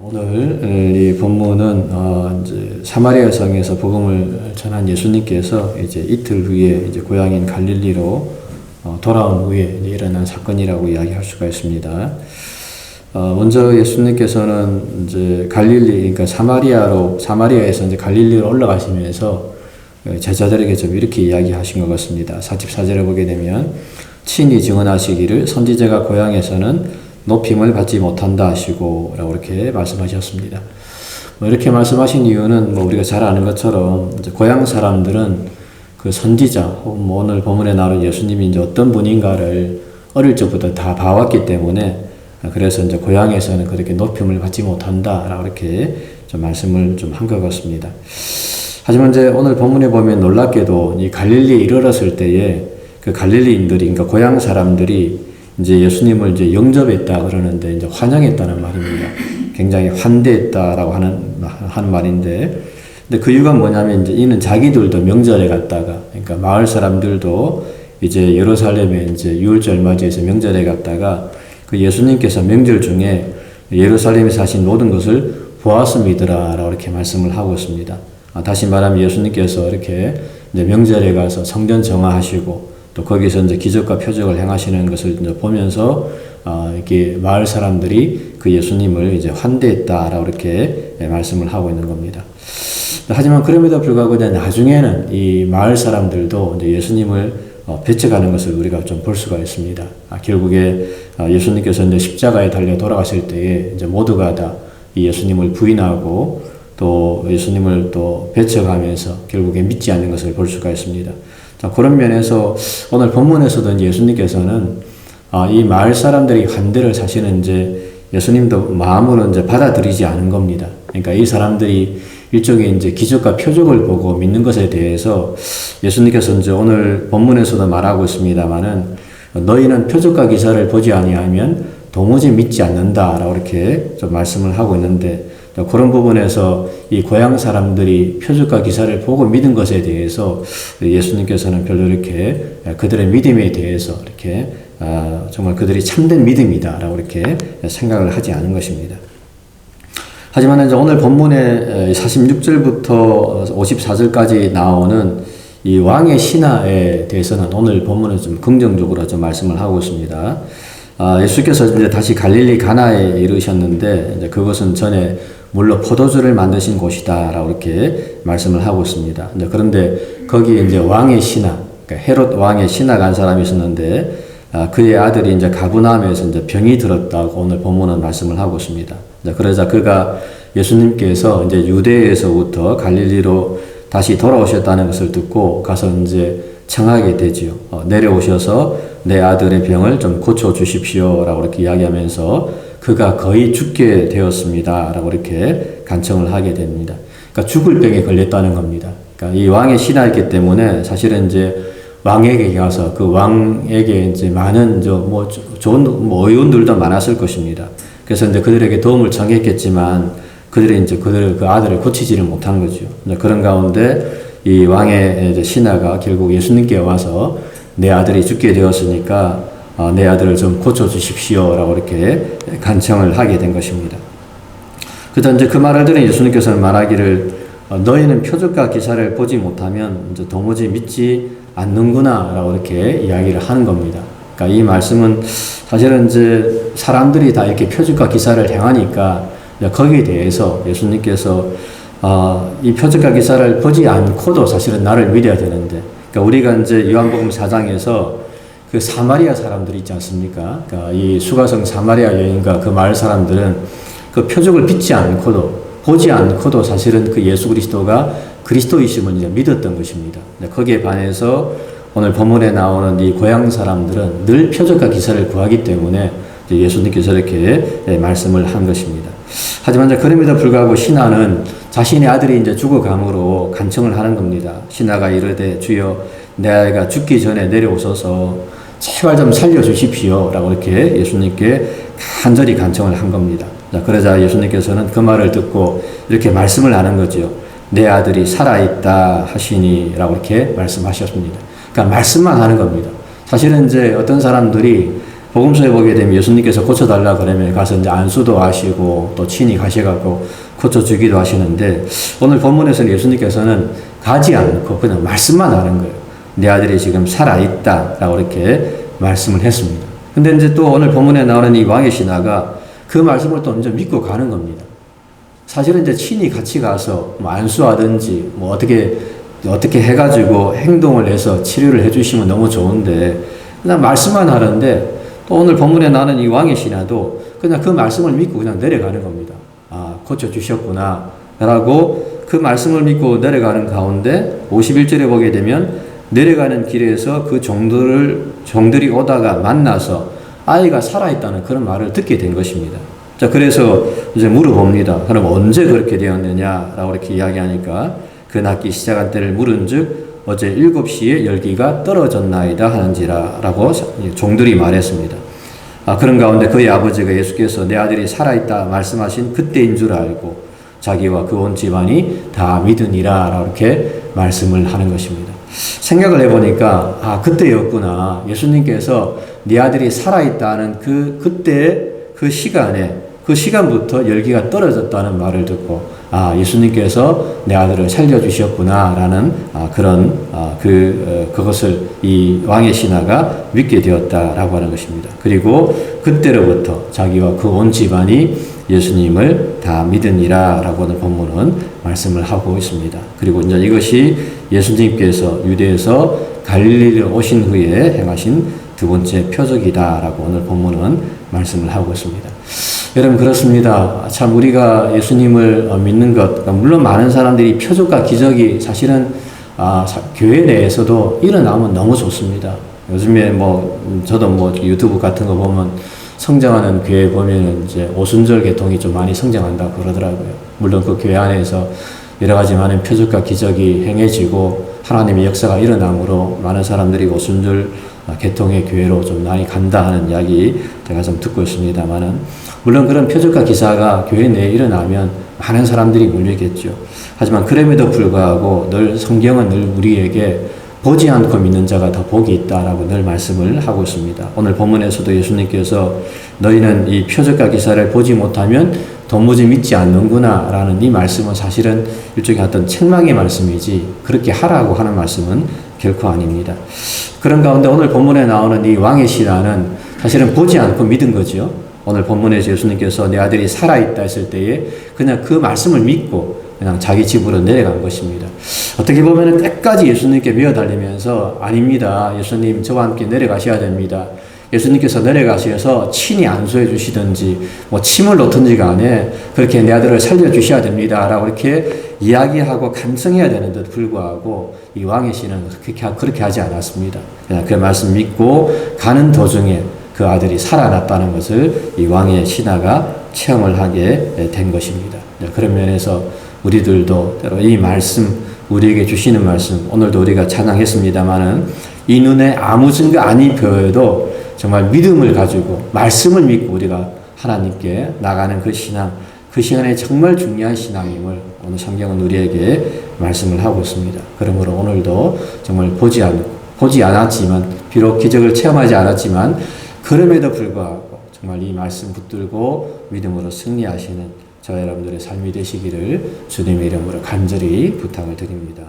오늘 이 본문은 이제 사마리아 성에서 복음을 전한 예수님께서 이제 이틀 후에 이제 고향인 갈릴리로 돌아온 후에 이제 일어난 사건이라고 이야기할 수가 있습니다. 먼저 예수님께서는 이제 갈릴리, 그러니까 사마리아에서 이제 갈릴리로 올라가시면서 제자들에게 좀 이렇게 이야기하신 것 같습니다. 44절에 보게 되면 친히 증언하시기를 선지자가 고향에서는 높임을 받지 못한다 하시고 라고 이렇게 말씀하셨습니다. 이렇게 말씀하신 이유는 우리가 잘 아는 것처럼 이제 고향 사람들은 그 선지자, 오늘 본문에 나오는 예수님이 이제 어떤 분인가를 어릴 적부터 다 봐왔기 때문에 그래서 이제 고향에서는 그렇게 높임을 받지 못한다 라고 이렇게 좀 말씀을 좀 한 것 같습니다. 하지만 이제 오늘 본문에 보면 놀랍게도 이 갈릴리에 이르렀을 때에 그 갈릴리인들이, 그러니까 고향 사람들이 이제 예수님을 이제 영접했다 그러는데 이제 환영했다는 말입니다. 굉장히 환대했다라고 하는 말인데, 근데 그 이유가 뭐냐면 이제 이는 자기들도 명절에 갔다가, 그러니까 마을 사람들도 이제 예루살렘에 이제 유월절 맞이해서 명절에 갔다가 그 예수님께서 명절 중에 예루살렘에 사신 모든 것을 보았음이더라라고 이렇게 말씀을 하고 있습니다. 다시 말하면 예수님께서 이렇게 이제 명절에 가서 성전 정화하시고 또 거기서 이제 기적과 표적을 행하시는 것을 이제 보면서 이렇게 마을 사람들이 그 예수님을 이제 환대했다라고 이렇게 말씀을 하고 있는 겁니다. 하지만 그럼에도 불구하고 이제 나중에는 이 마을 사람들도 이제 예수님을 배척하는 것을 우리가 좀 볼 수가 있습니다. 결국에 예수님께서 이제 십자가에 달려 돌아가실 때에 이제 모두가 다 이 예수님을 부인하고 또 예수님을 또 배척하면서 결국에 믿지 않는 것을 볼 수가 있습니다. 자, 그런 면에서 오늘 본문에서도 예수님께서는 이 마을 사람들이 환대를 사실은 이제 예수님도 마음으로 이제 받아들이지 않은 겁니다. 그러니까 이 사람들이 일종의 이제 기적과 표적을 보고 믿는 것에 대해서 예수님께서 이제 오늘 본문에서도 말하고 있습니다만은 너희는 표적과 기사를 보지 아니하면 도무지 믿지 않는다라고 이렇게 좀 말씀을 하고 있는데, 그런 부분에서 이 고향 사람들이 표적과 기사를 보고 믿은 것에 대해서 예수님께서는 별로 이렇게 그들의 믿음에 대해서 이렇게 정말 그들이 참된 믿음이다라고 이렇게 생각을 하지 않은 것입니다. 하지만 이제 오늘 본문의 46절부터 54절까지 나오는 이 왕의 신하에 대해서는 오늘 본문은 좀 긍정적으로 좀 말씀을 하고 있습니다. 예수께서 이제 다시 갈릴리 가나에 이르셨는데 이제 그것은 전에 물로 포도주를 만드신 곳이다라고 이렇게 말씀을 하고 있습니다. 그런데 거기에 이제 왕의 신하, 그러니까 헤롯 왕의 신하가 한 사람이 있었는데 그의 아들이 이제 가브나움에서 이제 병이 들었다고 오늘 본문은 말씀을 하고 있습니다. 그러자 그가 예수님께서 이제 유대에서부터 갈릴리로 다시 돌아오셨다는 것을 듣고 가서 이제 청하게 되지요. 내려오셔서 내 아들의 병을 좀 고쳐 주십시오라고 이렇게 이야기하면서 그가 거의 죽게 되었습니다라고 이렇게 간청을 하게 됩니다. 그러니까 죽을 병에 걸렸다는 겁니다. 그러니까 이 왕의 신하였기 때문에 사실은 이제 왕에게 가서 그 왕에게 이제 많은 좋은 의원들도 많았을 것입니다. 그래서 이제 그들에게 도움을 청했겠지만 그들이 이제 그 아들을 고치지를 못한 거죠. 그런 가운데 이 왕의 이제 신하가 결국 예수님께 와서 내 아들이 죽게 되었으니까 내 아들을 좀 고쳐 주십시오라고 이렇게 간청을 하게 된 것입니다. 그다음 이제 그 말을 들은 예수님께서는 말하기를 너희는 표적과 기사를 보지 못하면 이제 도무지 믿지 않는구나라고 이렇게 이야기를 하는 겁니다. 그러니까 이 말씀은 사실은 이제 사람들이 다 이렇게 표적과 기사를 행하니까 거기에 대해서 예수님께서 이 표적과 기사를 보지 않고도 사실은 나를 믿어야 되는데, 그러니까 우리가 이제 요한복음 4장에서 그 사마리아 사람들이 있지 않습니까? 그러니까 이 수가성 사마리아 여인과 그 마을 사람들은 그 표적을 믿지 않고도 보지 않고도 사실은 그 예수 그리스도가 그리스도이심을 이제 믿었던 것입니다. 거기에 반해서 오늘 본문에 나오는 이 고향 사람들은 늘 표적과 기사를 구하기 때문에 예수님께서 이렇게 말씀을 한 것입니다. 하지만 이제 그럼에도 불구하고 신하는 자신의 아들이 이제 죽어감으로 간청을 하는 겁니다. 신하가 이르되 주여 내 아이가 죽기 전에 내려오셔서 제발 좀 살려주십시오 라고 이렇게 예수님께 간절히 간청을 한 겁니다. 그러자 예수님께서는 그 말을 듣고 이렇게 말씀을 하는 거죠. 내 아들이 살아있다 하시니 라고 이렇게 말씀하셨습니다. 그러니까 말씀만 하는 겁니다. 사실은 이제 어떤 사람들이 복음서에 보게 되면 예수님께서 고쳐달라 그러면 가서 이제 안수도 하시고 또 친히 가셔갖고 고쳐주기도 하시는데, 오늘 본문에서는 예수님께서는 가지 않고 그냥 말씀만 하는 거예요. 내 아들이 지금 살아있다라고 이렇게 말씀을 했습니다. 근데 이제 또 오늘 본문에 나오는 이 왕의 신하가 그 말씀을 또 이제 믿고 가는 겁니다. 사실은 이제 친히 같이 가서 뭐 안수하든지 뭐 어떻게 해가지고 행동을 해서 치료를 해주시면 너무 좋은데, 그냥 말씀만 하는데, 또 오늘 본문에 나오는 이 왕의 신하도 그냥 그 말씀을 믿고 그냥 내려가는 겁니다. 아, 고쳐주셨구나 라고 그 말씀을 믿고 내려가는 가운데 51절에 보게 되면, 내려가는 길에서 그 종들이 오다가 만나서 아이가 살아있다는 그런 말을 듣게 된 것입니다. 자, 그래서 이제 물어봅니다. 그럼 언제 그렇게 되었느냐라고 이렇게 이야기하니까, 그 낳기 시작한 때를 물은즉 어제 7시에 열기가 떨어졌나이다 하는지라 라고 종들이 말했습니다. 그런 가운데 그의 아버지가 예수께서 내 아들이 살아있다 말씀하신 그때인 줄 알고 자기와 그 온 집안이 다 믿으니라 라고 이렇게 말씀을 하는 것입니다. 생각을 해보니까 그때였구나. 예수님께서 네 아들이 살아있다는 그때 그 시간부터 열기가 떨어졌다는 말을 듣고, 예수님께서 내 아들을 살려주셨구나라는 그것을 이 왕의 신하가 믿게 되었다라고 하는 것입니다. 그리고 그때로부터 자기와 그 온 집안이 예수님을 다 믿으니라라고 하는 본문은 말씀을 하고 있습니다. 그리고 이제 이것이 예수님께서 유대에서 갈릴리로 오신 후에 행하신 두 번째 표적이다라고 오늘 본문은 말씀을 하고 있습니다. 여러분, 그렇습니다. 참 우리가 예수님을 믿는 것, 물론 많은 사람들이 표적과 기적이 사실은 교회 내에서도 일어나면 너무 좋습니다. 요즘에 저도 유튜브 같은 거 보면 성장하는 교회 보면은 이제 오순절 계통이 좀 많이 성장한다고 그러더라고요. 물론 그 교회 안에서 여러 가지 많은 표적과 기적이 행해지고 하나님의 역사가 일어남으로 많은 사람들이 오순절 계통의 교회로 좀 많이 간다 하는 이야기 제가 좀 듣고 있습니다만은, 물론 그런 표적과 기사가 교회 내에 일어나면 많은 사람들이 몰리겠죠. 하지만 그럼에도 불구하고 성경은 늘 우리에게 보지 않고 믿는 자가 더 복이 있다라고 늘 말씀을 하고 있습니다. 오늘 본문에서도 예수님께서 너희는 이 표적과 기사를 보지 못하면 도무지 믿지 않는구나 라는 이 말씀은 사실은 일종의 어떤 책망의 말씀이지 그렇게 하라고 하는 말씀은 결코 아닙니다. 그런 가운데 오늘 본문에 나오는 이 왕의 신하는 사실은 보지 않고 믿은 거죠. 오늘 본문에서 예수님께서 내 아들이 살아있다 했을 때에 그냥 그 말씀을 믿고 그냥 자기 집으로 내려간 것입니다. 어떻게 보면 끝까지 예수님께 매어달리면서 아닙니다. 예수님 저와 함께 내려가셔야 됩니다. 예수님께서 내려가셔서 친히 안수해 주시든지 침을 놓든지 간에 그렇게 내 아들을 살려주셔야 됩니다 라고 이렇게 이야기하고 간청해야 되는데도 불구하고 이 왕의 신은 그렇게 하지 않았습니다. 그냥 그 말씀 믿고 가는 도중에 그 아들이 살아났다는 것을 이 왕의 신하가 체험을 하게 된 것입니다. 그런 면에서 우리들도 때로 이 말씀, 우리에게 주시는 말씀, 오늘도 우리가 찬양했습니다마는 이 눈에 아무 증거 아닌 보여도 정말 믿음을 가지고 말씀을 믿고 우리가 하나님께 나가는 그 신앙, 그 시간에 정말 중요한 신앙임을 오늘 성경은 우리에게 말씀을 하고 있습니다. 그러므로 오늘도 정말 보지 않았지만, 비록 기적을 체험하지 않았지만 그럼에도 불구하고 정말 이 말씀 붙들고 믿음으로 승리하시는 저와 여러분들의 삶이 되시기를 주님의 이름으로 간절히 부탁을 드립니다.